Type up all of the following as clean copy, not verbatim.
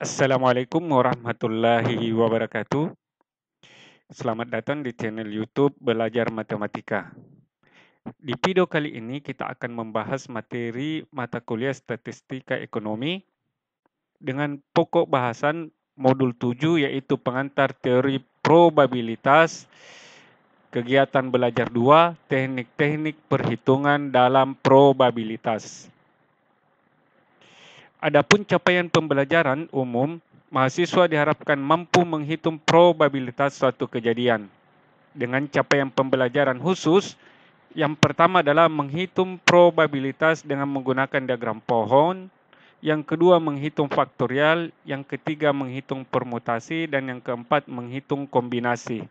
Assalamualaikum warahmatullahi wabarakatuh. Selamat datang di channel YouTube Belajar Matematika. Di video kali ini kita akan membahas materi mata kuliah Statistika Ekonomi dengan pokok bahasan modul 7 yaitu pengantar teori probabilitas, kegiatan belajar 2, teknik-teknik perhitungan dalam probabilitas. Adapun capaian pembelajaran umum, mahasiswa diharapkan mampu menghitung probabilitas suatu kejadian. Dengan capaian pembelajaran khusus, yang pertama adalah menghitung probabilitas dengan menggunakan diagram pohon, yang kedua menghitung faktorial, yang ketiga menghitung permutasi, dan yang keempat menghitung kombinasi.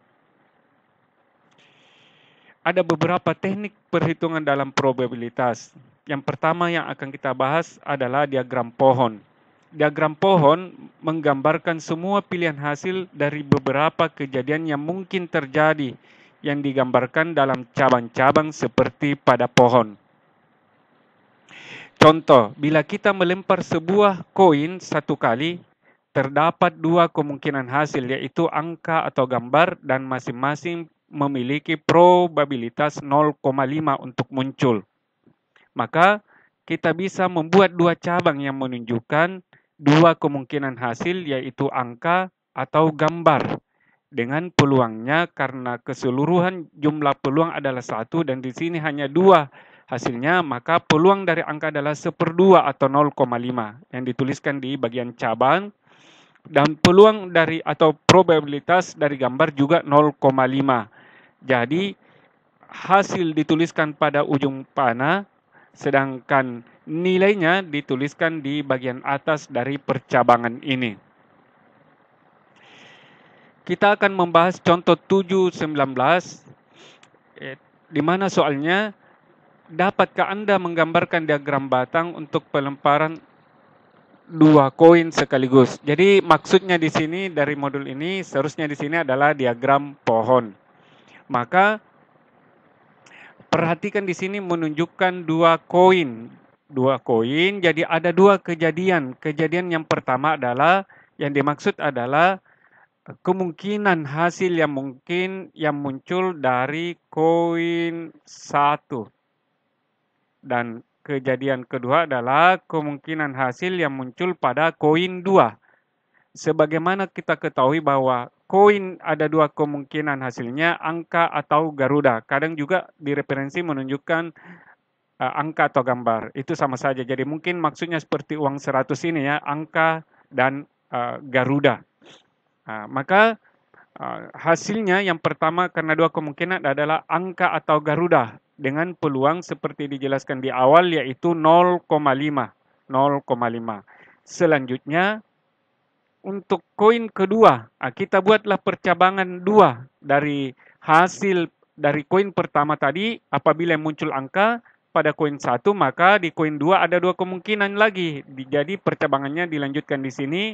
Ada beberapa teknik perhitungan dalam probabilitas. Yang pertama yang akan kita bahas adalah diagram pohon. Diagram pohon menggambarkan semua pilihan hasil dari beberapa kejadian yang mungkin terjadi yang digambarkan dalam cabang-cabang seperti pada pohon. Contoh, bila kita melempar sebuah koin satu kali, terdapat dua kemungkinan hasil yaitu angka atau gambar dan masing-masing memiliki probabilitas 0,5 untuk muncul. Maka kita bisa membuat dua cabang yang menunjukkan dua kemungkinan hasil yaitu angka atau gambar. Dengan peluangnya karena keseluruhan jumlah peluang adalah 1 dan di sini hanya 2 hasilnya, maka peluang dari angka adalah 1/2 atau 0,5 yang dituliskan di bagian cabang. Dan peluang dari atau probabilitas dari gambar juga 0,5. Jadi hasil dituliskan pada ujung panah, sedangkan nilainya dituliskan di bagian atas dari percabangan ini. Kita akan membahas contoh 7/19, di mana soalnya, dapatkah Anda menggambarkan diagram batang untuk pelemparan dua koin sekaligus? Jadi maksudnya di sini dari modul ini seharusnya di sini adalah diagram pohon. Maka perhatikan di sini menunjukkan dua koin. Jadi ada dua kejadian. Kejadian yang pertama adalah yang dimaksud adalah kemungkinan hasil yang mungkin yang muncul dari koin 1. Dan kejadian kedua adalah kemungkinan hasil yang muncul pada koin 2. Sebagaimana kita ketahui bahwa koin ada dua kemungkinan hasilnya, angka atau garuda. Kadang juga di referensi menunjukkan angka atau gambar. Itu sama saja. Jadi mungkin maksudnya seperti uang 100 ini ya, angka dan garuda. Maka hasilnya yang pertama karena dua kemungkinan adalah angka atau garuda dengan peluang seperti dijelaskan di awal yaitu 0,5. Selanjutnya untuk koin kedua, kita buatlah percabangan 2 dari hasil dari koin pertama tadi. Apabila muncul angka pada koin 1, maka di koin 2 ada dua kemungkinan lagi. Jadi percabangannya dilanjutkan di sini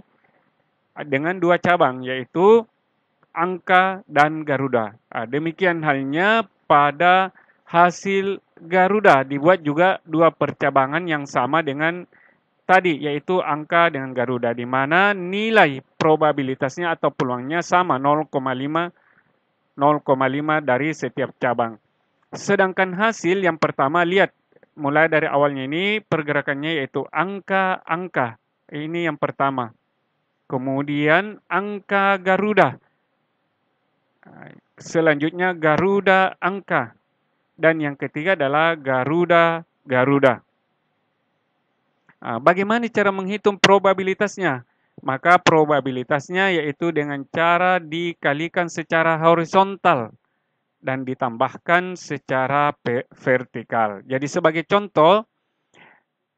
dengan dua cabang yaitu angka dan garuda. Demikian halnya pada hasil garuda dibuat juga dua percabangan yang sama dengan tadi yaitu angka dengan garuda, di mana nilai probabilitasnya atau peluangnya sama 0,5 dari setiap cabang. Sedangkan hasil yang pertama, lihat mulai dari awalnya ini pergerakannya yaitu angka-angka. Ini yang pertama. Kemudian angka garuda. Selanjutnya garuda angka. Dan yang ketiga adalah garuda. Bagaimana cara menghitung probabilitasnya? Maka probabilitasnya yaitu dengan cara dikalikan secara horizontal dan ditambahkan secara vertikal. Jadi sebagai contoh,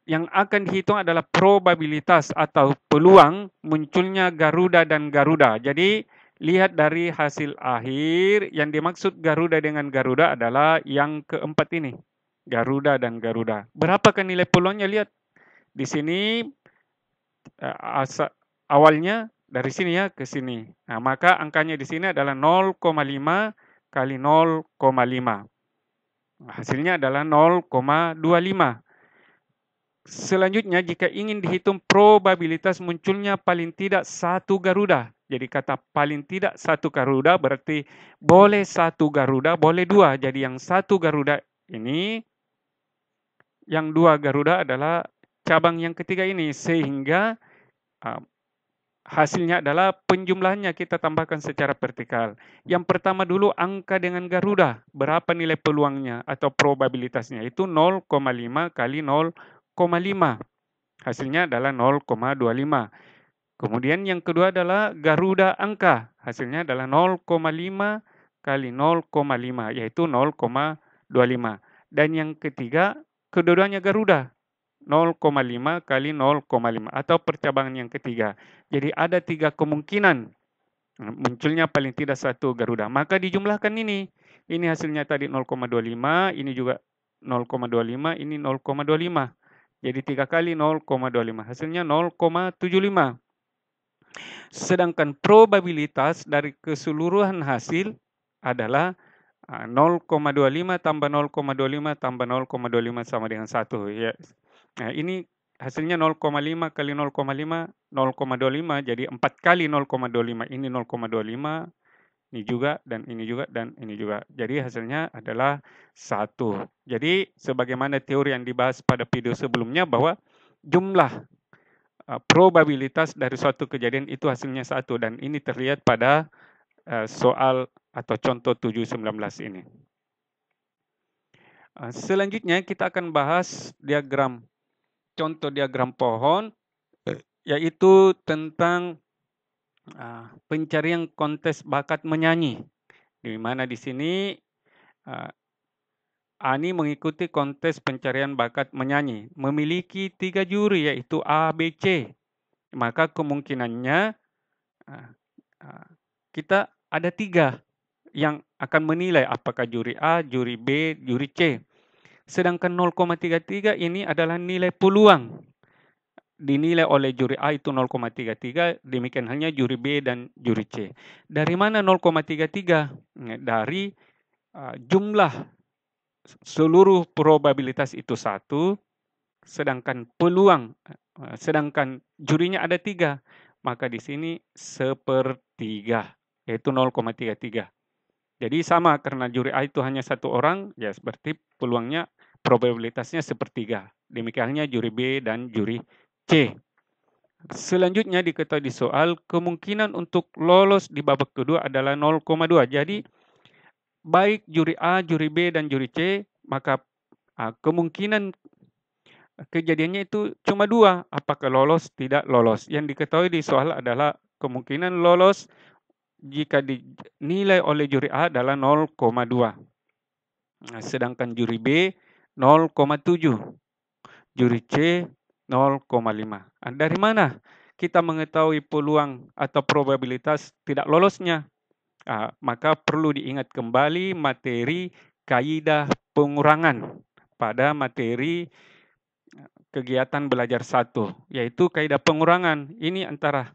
yang akan dihitung adalah probabilitas atau peluang munculnya garuda dan garuda. Jadi lihat dari hasil akhir, yang dimaksud garuda dengan garuda adalah yang keempat ini. Garuda dan garuda. Berapakah nilai peluangnya? Lihat. Di sini awalnya dari sini ya ke sini. Nah, maka angkanya di sini adalah 0,5 kali 0,5. Hasilnya adalah 0,25. Selanjutnya, jika ingin dihitung probabilitas munculnya paling tidak satu Garuda. Jadi kata paling tidak satu Garuda berarti boleh satu Garuda, boleh dua. Jadi yang satu Garuda ini, yang dua Garuda adalah cabang yang ketiga ini. Sehingga hasilnya adalah penjumlahannya kita tambahkan secara vertikal. Yang pertama dulu angka dengan Garuda. Berapa nilai peluangnya atau probabilitasnya? Itu 0,5 kali 0,5. Hasilnya adalah 0,25. Kemudian yang kedua adalah Garuda angka. Hasilnya adalah 0,5 kali 0,5 yaitu 0,25. Dan yang ketiga kedua-duanya Garuda. 0,5 kali 0,5 atau percabangan yang ketiga. Jadi ada 3 kemungkinan munculnya paling tidak satu Garuda. Maka dijumlahkan ini. Ini hasilnya tadi 0,25, ini juga 0,25, ini 0,25. Jadi 3 kali 0,25. Hasilnya 0,75. Sedangkan probabilitas dari keseluruhan hasil adalah 0,25 tambah 0,25 tambah 0,25 sama dengan 1. Ya. Nah, ini hasilnya 0,5 kali 0,5, 0,25. Jadi 4 kali 0,25. Ini 0,25, ini juga, dan ini juga, dan ini juga. Jadi hasilnya adalah 1. Jadi sebagaimana teori yang dibahas pada video sebelumnya bahwa jumlah probabilitas dari suatu kejadian itu hasilnya 1. Dan ini terlihat pada soal atau contoh 7.19 ini. Selanjutnya kita akan bahas diagram, contoh diagram pohon, yaitu tentang pencarian kontes bakat menyanyi. Di mana di sini Ani mengikuti kontes pencarian bakat menyanyi, memiliki 3 juri yaitu A, B, C. Maka kemungkinannya kita ada 3 yang akan menilai apakah juri A, juri B, juri C. Sedangkan 0,33 ini adalah nilai peluang. Dinilai oleh juri A itu 0,33, demikian halnya juri B dan juri C. Dari mana 0,33? Dari jumlah seluruh probabilitas itu 1, sedangkan peluang, sedangkan jurinya ada 3, maka di sini 1/3, yaitu 0,33. Jadi sama karena juri A itu hanya 1 orang, ya berarti peluangnya probabilitasnya 1/3. Demikiannya juri B dan juri C. Selanjutnya diketahui di soal, kemungkinan untuk lolos di babak kedua adalah 0,2. Jadi baik juri A, juri B, dan juri C, maka kemungkinan kejadiannya itu cuma 2, apakah lolos, tidak lolos. Yang diketahui di soal adalah kemungkinan lolos jika dinilai oleh juri A adalah 0,2. Sedangkan juri B 0,7. Juri C 0,5. Dari mana kita mengetahui peluang atau probabilitas tidak lolosnya? Maka perlu diingat kembali materi kaidah pengurangan pada materi kegiatan belajar 1, yaitu kaidah pengurangan. Ini antara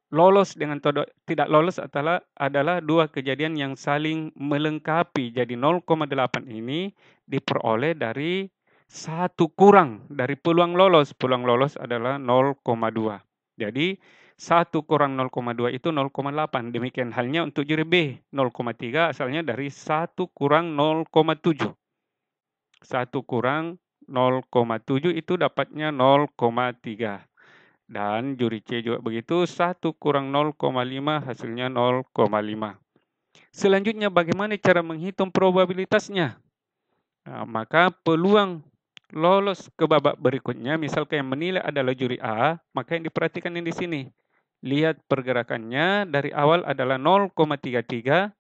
lolos dengan tidak lolos adalah 2 kejadian yang saling melengkapi. Jadi 0,8 ini diperoleh dari 1 kurang dari peluang lolos. Peluang lolos adalah 0,2. Jadi 1 kurang 0,2 itu 0,8. Demikian halnya untuk juri B. 0,3 asalnya dari 1 kurang 0,7. 1 kurang 0,7 itu dapatnya 0,3. Dan juri C juga begitu, 1 kurang 0,5 hasilnya 0,5. Selanjutnya bagaimana cara menghitung probabilitasnya? Maka peluang lolos ke babak berikutnya, misalkan yang menilai adalah juri A, maka yang diperhatikan di sini. Lihat pergerakannya, dari awal adalah 0,33,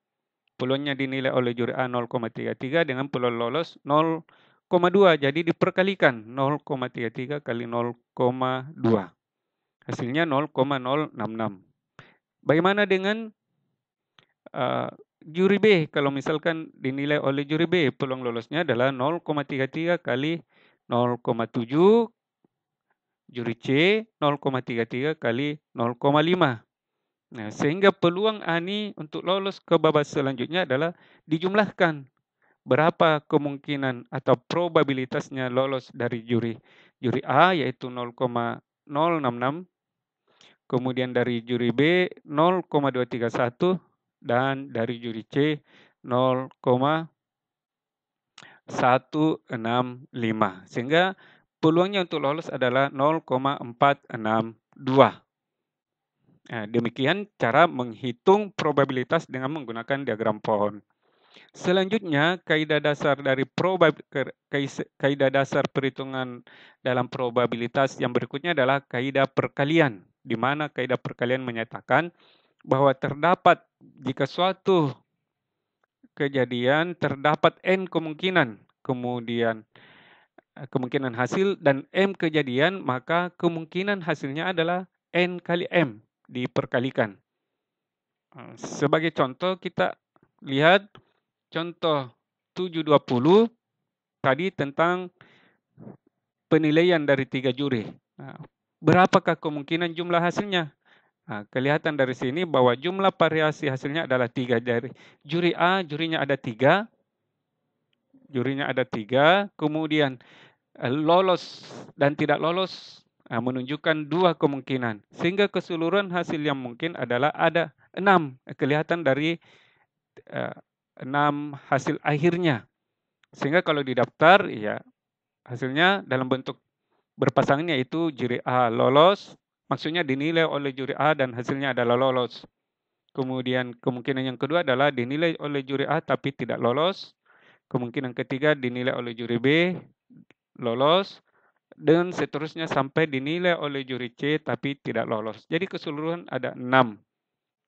peluangnya dinilai oleh juri A 0,33 dengan peluang lolos 0,2, jadi diperkalikan 0,33 kali 0,2. Hasilnya 0,066. Bagaimana dengan juri B? Kalau misalkan dinilai oleh juri B, peluang lolosnya adalah 0,33 kali 0,7. Juri C 0,33 kali 0,5. Nah, sehingga peluang Ani untuk lolos ke babak selanjutnya adalah dijumlahkan. berapa kemungkinan atau probabilitasnya lolos dari juri A yaitu 0,066, kemudian dari juri B 0,231 dan dari juri C 0,165. Sehingga peluangnya untuk lolos adalah 0,462. Nah, demikian cara menghitung probabilitas dengan menggunakan diagram pohon. Selanjutnya, kaidah dasar dari kaidah dasar perhitungan dalam probabilitas yang berikutnya adalah kaidah perkalian, di mana kaidah perkalian menyatakan bahwa terdapat jika suatu kejadian terdapat n kemungkinan, kemudian kemungkinan hasil dan m kejadian, maka kemungkinan hasilnya adalah n kali m diperkalikan. Sebagai contoh kita lihat contoh 720 tadi tentang penilaian dari 3 juri. Berapakah kemungkinan jumlah hasilnya? Kelihatan dari sini bahwa jumlah variasi hasilnya adalah 3. Dari juri A, jurinya ada 3. Kemudian lolos dan tidak lolos menunjukkan 2 kemungkinan. Sehingga keseluruhan hasil yang mungkin adalah ada 6. Kelihatan dari 6 hasil akhirnya. Sehingga kalau didaftar, ya hasilnya dalam bentuk berpasangan yaitu juri A lolos, maksudnya dinilai oleh juri A dan hasilnya adalah lolos. Kemudian kemungkinan yang kedua adalah dinilai oleh juri A tapi tidak lolos. Kemungkinan ketiga dinilai oleh juri B, lolos. Dan seterusnya sampai dinilai oleh juri C tapi tidak lolos. Jadi keseluruhan ada 6.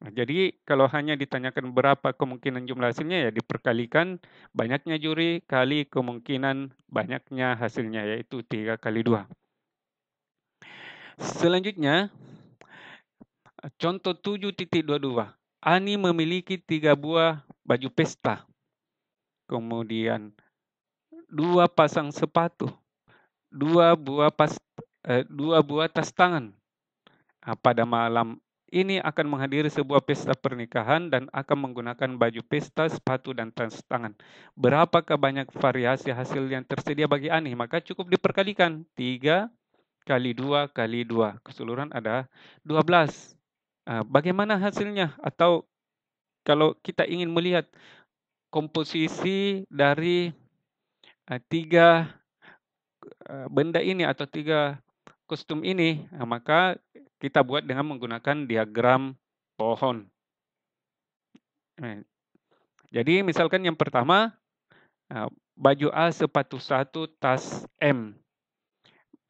Jadi kalau hanya ditanyakan berapa kemungkinan jumlah hasilnya, ya diperkalikan banyaknya juri kali kemungkinan banyaknya hasilnya, yaitu 3 kali 2. Selanjutnya, contoh 7.22. Ani memiliki 3 buah baju pesta. Kemudian 2 pasang sepatu, 2 buah tas tangan. Pada malam ini akan menghadiri sebuah pesta pernikahan dan akan menggunakan baju pesta, sepatu, dan tas tangan. Berapakah banyak variasi hasil yang tersedia bagi Ani? Maka cukup diperkalikan. 3 kali 2 kali 2. Keseluruhan ada 12. Bagaimana hasilnya? Atau kalau kita ingin melihat komposisi dari 3 benda ini atau 3 kostum ini, maka kita buat dengan menggunakan diagram pohon. Jadi misalkan yang pertama, baju A sepatu 1 tas M.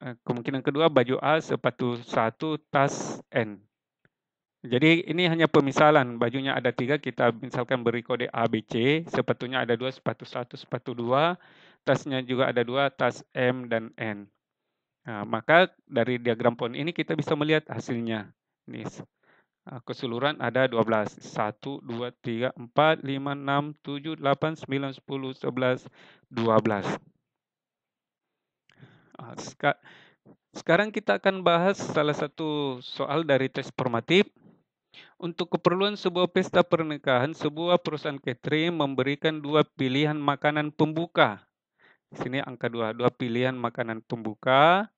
Kemungkinan kedua baju A sepatu 1 tas N. Jadi ini hanya pemisalan, bajunya ada 3, kita misalkan beri kode A, B, C, sepatunya ada 2, sepatu 1, sepatu 2, tasnya juga ada 2, tas M dan N. Maka dari diagram pohon ini kita bisa melihat hasilnya. Ini keseluruhan ada 12. 1, 2, 3, 4, 5, 6, 7, 8, 9, 10, 11, 12. Sekarang kita akan bahas salah satu soal dari tes formatif. Untuk keperluan sebuah pesta pernikahan, sebuah perusahaan catering memberikan 2 pilihan makanan pembuka. Di sini angka 2 pilihan makanan pembuka,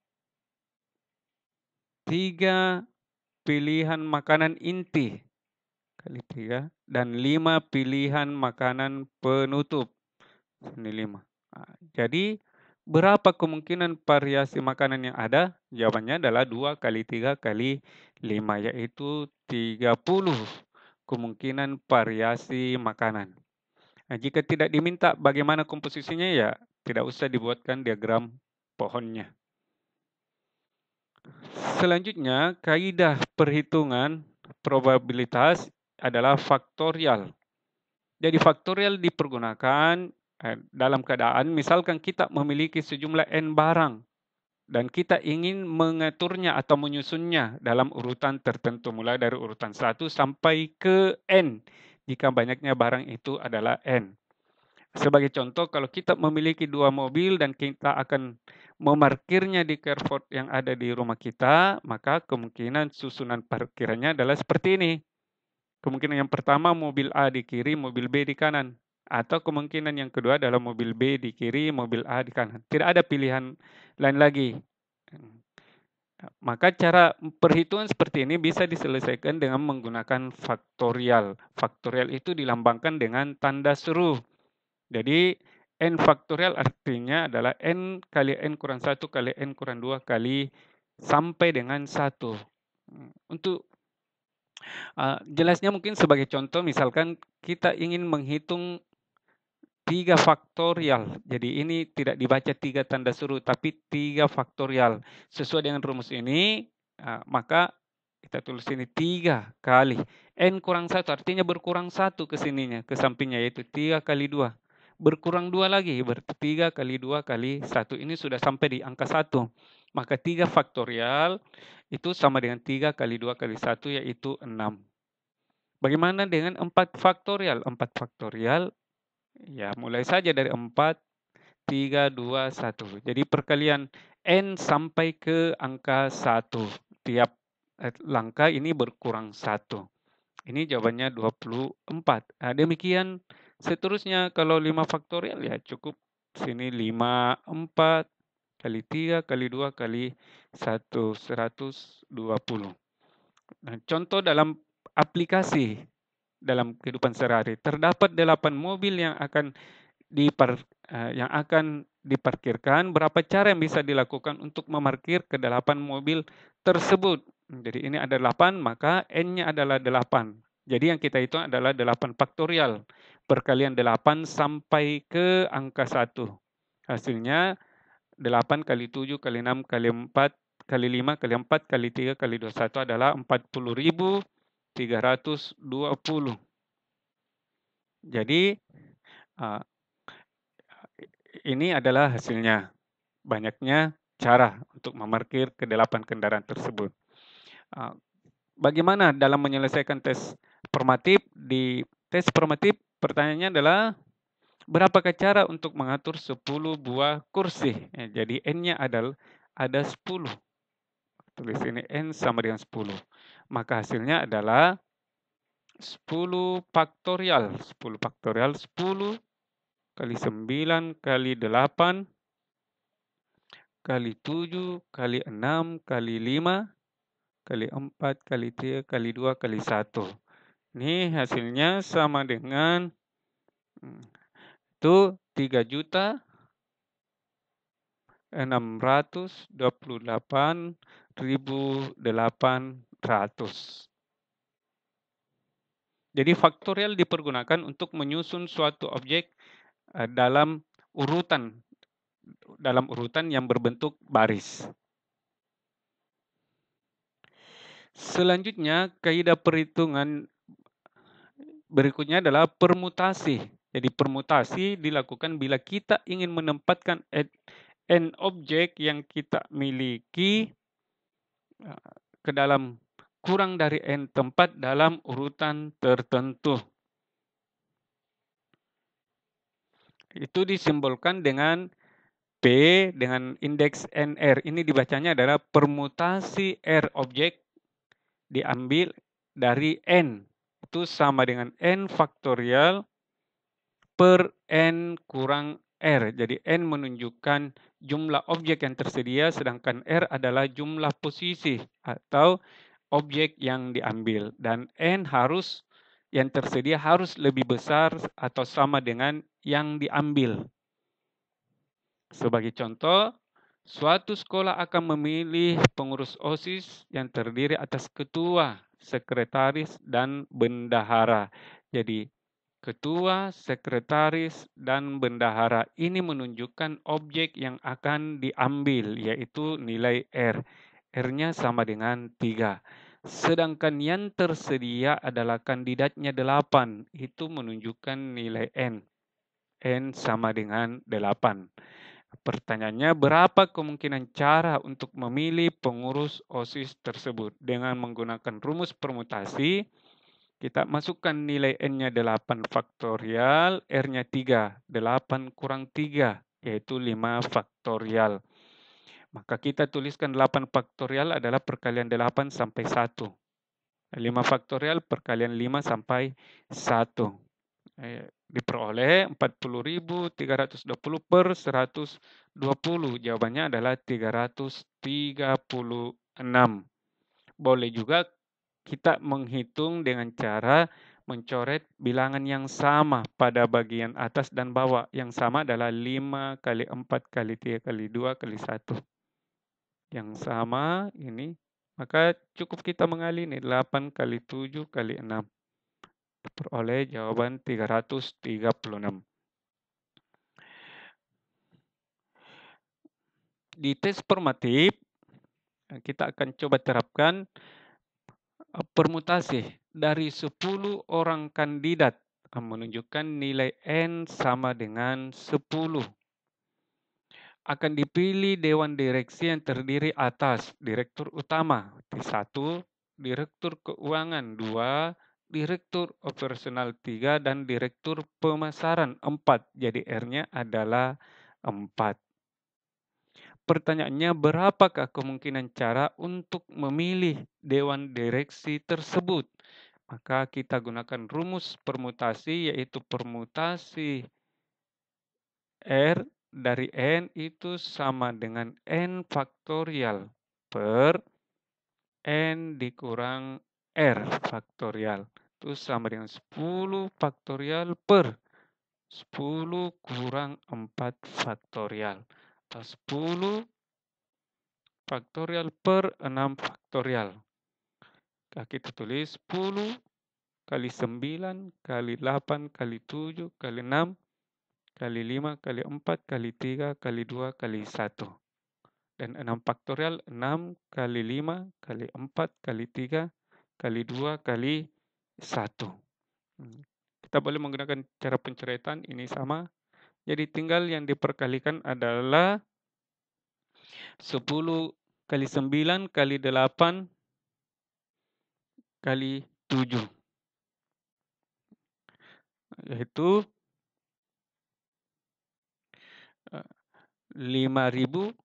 3 pilihan makanan inti kali 3, dan 5 pilihan makanan penutup. Ini 5. Jadi berapa kemungkinan variasi makanan yang ada? Jawabannya adalah 2 kali 3 kali 5, yaitu 30 kemungkinan variasi makanan. Jika tidak diminta bagaimana komposisinya, ya tidak usah dibuatkan diagram pohonnya. Selanjutnya, kaidah perhitungan probabilitas adalah faktorial. Jadi faktorial dipergunakan dalam keadaan misalkan kita memiliki sejumlah N barang dan kita ingin mengaturnya atau menyusunnya dalam urutan tertentu mulai dari urutan 1 sampai ke N jika banyaknya barang itu adalah N. Sebagai contoh, kalau kita memiliki 2 mobil dan kita akan memarkirnya di carport yang ada di rumah kita, maka kemungkinan susunan parkirannya adalah seperti ini. Kemungkinan yang pertama mobil A di kiri, mobil B di kanan. Atau kemungkinan yang kedua adalah mobil B di kiri, mobil A di kanan. Tidak ada pilihan lain lagi. Maka cara perhitungan seperti ini bisa diselesaikan dengan menggunakan faktorial. Faktorial itu dilambangkan dengan tanda seru. Jadi n faktorial artinya adalah n kali n kurang 1 kali n kurang 2 kali sampai dengan 1. Untuk jelasnya mungkin sebagai contoh, misalkan kita ingin menghitung 3 faktorial. Jadi ini tidak dibaca 3 tanda seru, tapi 3 faktorial. Sesuai dengan rumus ini, maka kita tulis ini 3 kali. N kurang 1 artinya berkurang 1 ke sininya, ke sampingnya, yaitu 3 kali 2. Berkurang 2 lagi, berarti 3 kali 2 kali 1. Ini sudah sampai di angka 1. Maka 3 faktorial itu sama dengan 3 kali 2 kali 1, yaitu 6. Bagaimana dengan 4 faktorial? 4 faktorial, ya mulai saja dari 4, 3, 2, 1. Jadi perkalian n sampai ke angka 1. Tiap langkah ini berkurang 1. Ini jawabannya 24. Demikian seterusnya kalau 5 faktorial ya cukup sini 5, 4 kali 3 kali 2 kali 1, 120. Nah, contoh dalam aplikasi dalam kehidupan sehari-hari, terdapat 8 mobil yang akan diparkirkan. Berapa cara yang bisa dilakukan untuk memarkir ke 8 mobil tersebut? Jadi ini ada 8, maka n-nya adalah 8. Jadi yang kita hitung adalah 8 faktorial. Perkalian 8 sampai ke angka 1. Hasilnya 8 kali 7 kali 6 kali 4 kali 5 kali 4 kali 3 kali 21 adalah 40.320. Jadi ini adalah hasilnya. Banyaknya cara untuk memarkir ke 8 kendaraan tersebut. Bagaimana dalam menyelesaikan tes formatif? Di tes formatif pertanyaannya adalah berapakah cara untuk mengatur 10 buah kursi? Jadi n-nya ada 10. Tulis ini n sama dengan 10. Maka hasilnya adalah 10 faktorial. 10 faktorial 10 kali 9 kali 8 kali 7 kali 6 kali 5 kali 4 kali 3 kali 2 kali 1. Ini hasilnya sama dengan itu 3.628.800. Jadi faktorial dipergunakan untuk menyusun suatu objek dalam urutan yang berbentuk baris. Selanjutnya, kaidah perhitungan berikutnya adalah permutasi. Jadi permutasi dilakukan bila kita ingin menempatkan n objek yang kita miliki ke dalam kurang dari n tempat dalam urutan tertentu. Itu disimbolkan dengan P dengan indeks NR. Ini dibacanya adalah permutasi R objek diambil dari N. Itu sama dengan N faktorial per N kurang R. Jadi N menunjukkan jumlah objek yang tersedia, sedangkan R adalah jumlah posisi atau objek yang diambil. Dan N yang tersedia harus lebih besar atau sama dengan yang diambil. Sebagai contoh, suatu sekolah akan memilih pengurus OSIS yang terdiri atas ketua, sekretaris, dan bendahara. Jadi, ketua, sekretaris, dan bendahara ini menunjukkan objek yang akan diambil, yaitu nilai R. R-nya sama dengan 3. Sedangkan yang tersedia adalah kandidatnya 8. Itu menunjukkan nilai N. N sama dengan 8. Pertanyaannya, berapa kemungkinan cara untuk memilih pengurus OSIS tersebut? Dengan menggunakan rumus permutasi, kita masukkan nilai N-nya 8 faktorial, R-nya 3. 8 kurang 3, yaitu 5 faktorial. Maka kita tuliskan 8 faktorial adalah perkalian 8 sampai 1. 5 faktorial perkalian 5 sampai 1. Diperoleh 40.320 per 120. Jawabannya adalah 336. Boleh juga kita menghitung dengan cara mencoret bilangan yang sama pada bagian atas dan bawah. Yang sama adalah 5 kali 4 kali 3 kali 2 kali 1. Yang sama ini, maka cukup kita mengali ini 8 kali 7 kali 6. Peroleh jawaban 336. Di tes formatif, kita akan coba terapkan permutasi dari 10 orang kandidat menunjukkan nilai N sama dengan 10. Akan dipilih Dewan Direksi yang terdiri atas Direktur Utama 1, Direktur Keuangan 2, Direktur Operasional 3, dan Direktur Pemasaran 4. Jadi R-nya adalah 4. Pertanyaannya, berapakah kemungkinan cara untuk memilih Dewan Direksi tersebut? Maka kita gunakan rumus permutasi, yaitu permutasi R dari N itu sama dengan N faktorial per N dikurang R faktorial. Itu sama dengan 10 faktorial per 10 kurang 4 faktorial. Atau 10 faktorial per 6 faktorial. Kita tulis 10 kali 9 kali 8 kali 7 kali 6 kali 5 kali 4 kali 3 kali 2 kali 1. Dan 6 faktorial 6 kali 5 kali 4 kali 3 kali 2 kali 1. Kita boleh menggunakan cara pencoretan, ini sama. Jadi tinggal yang diperkalikan adalah 10 kali 9 kali 8 kali 7. Yaitu 5.040.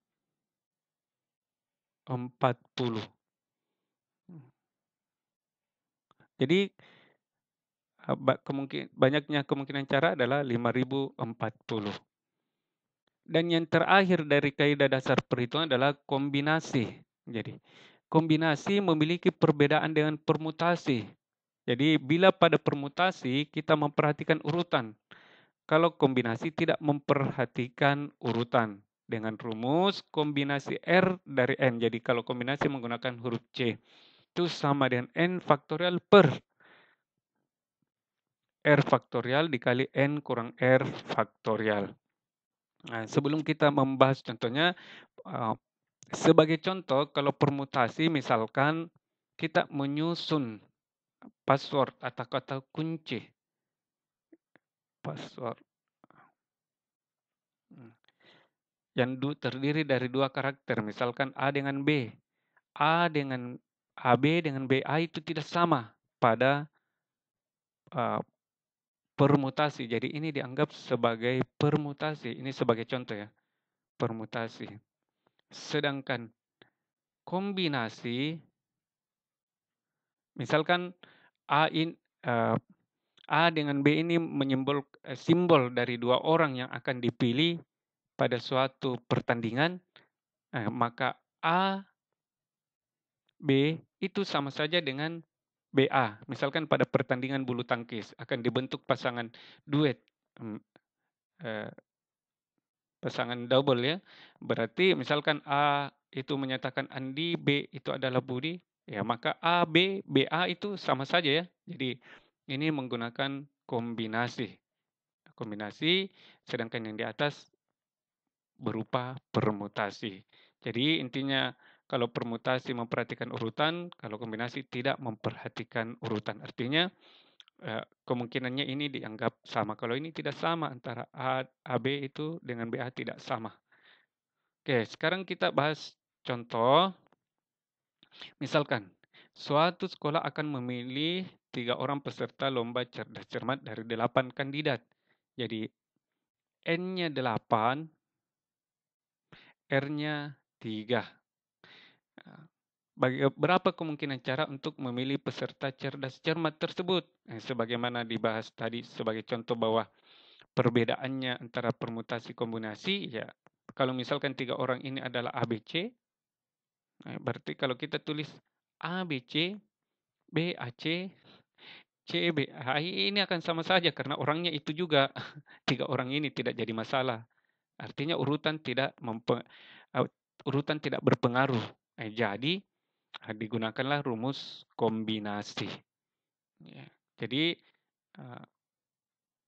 Jadi banyaknya kemungkinan cara adalah 5.040. Dan yang terakhir dari kaidah dasar perhitungan adalah kombinasi. Jadi kombinasi memiliki perbedaan dengan permutasi. Jadi bila pada permutasi kita memperhatikan urutan. Kalau kombinasi tidak memperhatikan urutan. Dengan rumus kombinasi R dari N. Jadi kalau kombinasi menggunakan huruf C, itu sama dengan N faktorial per R faktorial dikali N kurang R faktorial. Nah, sebelum kita membahas contohnya, sebagai contoh, kalau permutasi misalkan kita menyusun password atau kata kunci. Password yang terdiri dari 2 karakter, misalkan A dengan B. A dengan AB dengan BA itu tidak sama pada permutasi. Jadi ini dianggap sebagai permutasi. Ini sebagai contoh ya, permutasi. Sedangkan kombinasi, misalkan A dengan B ini simbol dari 2 orang yang akan dipilih pada suatu pertandingan, maka A, B itu sama saja dengan BA. Misalkan pada pertandingan bulu tangkis akan dibentuk pasangan duet, pasangan double ya. Berarti misalkan A itu menyatakan Andi, B itu adalah Budi, ya maka A, B, BA itu sama saja ya. Jadi ini menggunakan kombinasi. Kombinasi, sedangkan yang di atas berupa permutasi. Jadi intinya kalau permutasi memperhatikan urutan, kalau kombinasi tidak memperhatikan urutan. Artinya kemungkinannya ini dianggap sama. Kalau ini tidak sama, antara AB itu dengan BA tidak sama. Oke, sekarang kita bahas contoh. Misalkan, suatu sekolah akan memilih 3 orang peserta lomba cerdas cermat dari 8 kandidat. Jadi N-nya 8, R-nya 3. berapa kemungkinan cara untuk memilih peserta cerdas cermat tersebut? Sebagaimana dibahas tadi sebagai contoh bahwa perbedaannya antara permutasi kombinasi, ya kalau misalkan 3 orang ini adalah ABC, berarti kalau kita tulis ABC, BAC, CB, ini akan sama saja karena orangnya itu juga. 3 orang ini tidak jadi masalah. Artinya urutan tidak berpengaruh. Jadi digunakanlah rumus kombinasi. Ya. Jadi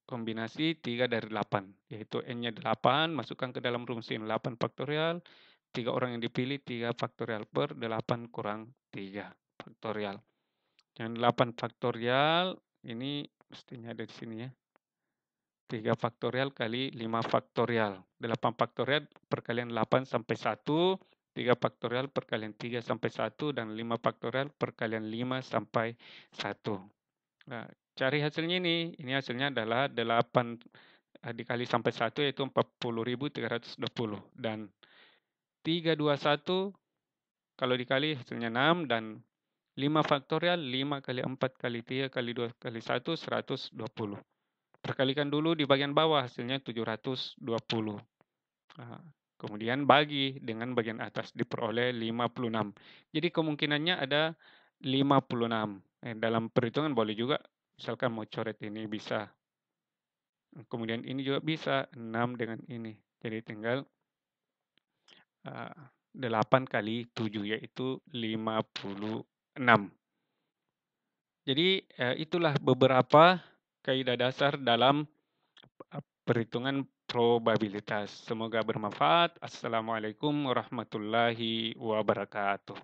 kombinasi 3 dari 8, yaitu N-nya 8, masukkan ke dalam rumus ini 8 faktorial, 3 orang yang dipilih 3 faktorial per 8 kurang 3 faktorial. Dan 8 faktorial ini mestinya ada di sini ya. 3 faktorial kali 5 faktorial. 8 faktorial perkalian 8 sampai 1, 3 faktorial perkalian 3 sampai 1, dan 5 faktorial perkalian 5 sampai 1. Nah, cari hasilnya ini. Ini hasilnya adalah 8 dikali sampai 1 yaitu 40.320. Dan 321 kalau dikali hasilnya 6, dan 5 faktorial 5 kali 4 kali 3 kali 2 kali 1 120. Perkalikan dulu di bagian bawah, hasilnya 720. Kemudian bagi dengan bagian atas, diperoleh 56. Jadi kemungkinannya ada 56. Dalam perhitungan boleh juga, misalkan mau coret ini bisa. Kemudian ini juga bisa, 6 dengan ini. Jadi tinggal 8 kali 7, yaitu 56. Jadi itulah beberapa kaidah dasar dalam perhitungan probabilitas. Semoga bermanfaat. Assalamualaikum warahmatullahi wabarakatuh.